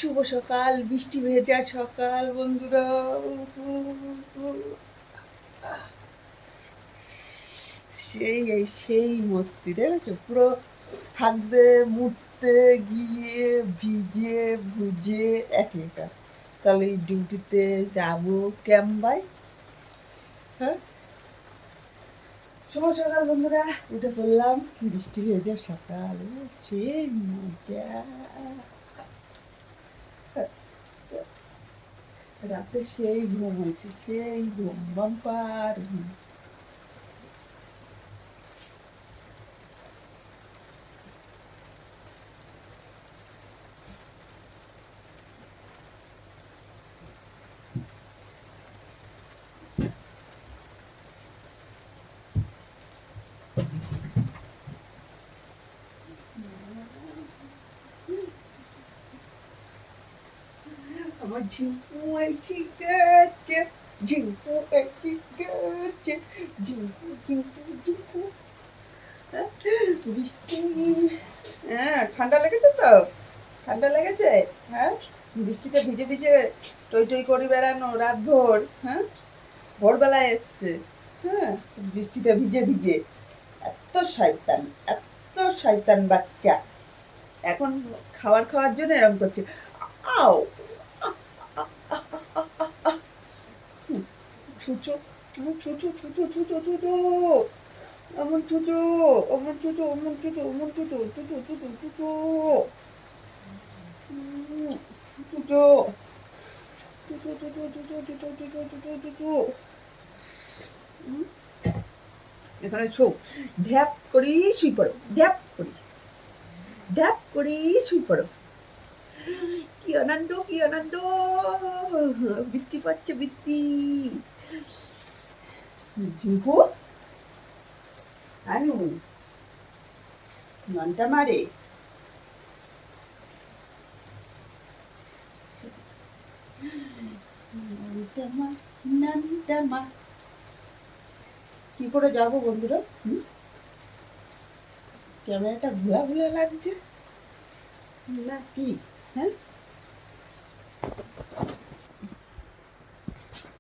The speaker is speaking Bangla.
শুভ সকাল, বৃষ্টি ভেজা সকাল বন্ধুরা। সেই মস্তি দেখেছো, পুরো হাঁকতে মুড়তে গিয়ে ভিজে ভুজে একা। তাহলে এই ডিউটিতে যাবো ক্যাম্বাই। হ্যাঁ, শুভ সকাল বন্ধুরা, উঠে পড়লাম, বৃষ্টি ভেজা সকাল, সেই মজা। রাতে সেই ঘুম হয়েছে, সেই ঘুম, বাম্পার ঘুম। আমার ঝিঙ্কু এসে গেছে, ঝিঙ্কু এসে গেছে, ঝিঙ্কু ঝিঙ্কু ঝিঙ্কু। বৃষ্টি, হ্যাঁ ঠান্ডা লেগেছে তো, ঠান্ডা লেগেছে। হ্যাঁ, বৃষ্টিতে ভিজে ভিজে টই টই করে বেড়ানো রাত ভোর। হ্যাঁ, ভোরবেলায় এসছে। হ্যাঁ, বৃষ্টিতে ভিজে ভিজে এত শয়তান, এত শয়তান বাচ্চা। এখন খাওয়ার জন্য এরকম করছে। আও, ছুচো ছুচো ছুচো ছুচো ছুচো, অমন ছুচো, অমন ছুচো, অমন ছুচো, অমন ছুচো, ছুচো ছুচো ছুচো, ছুচো ছুচো ছুচো ছুচো ছুচো ছুচো ছুচো ছুচো। এখানে শো, ঢ্যাপ করি শুই পড়ো, ঢ্যাপ করি, ঢ্যাপ করি শুই পড়ো। কি আনন্দ, কি আনন্দ, বৃষ্টি পাচ্ছে বৃষ্টি। ঝিঙ্কু আনু ঘন্টা মারে। কি করে যাবো বন্ধুরা? ক্যামেরাটা ঘোলা ঘোলা লাগছে না কি? হ্যাঁ,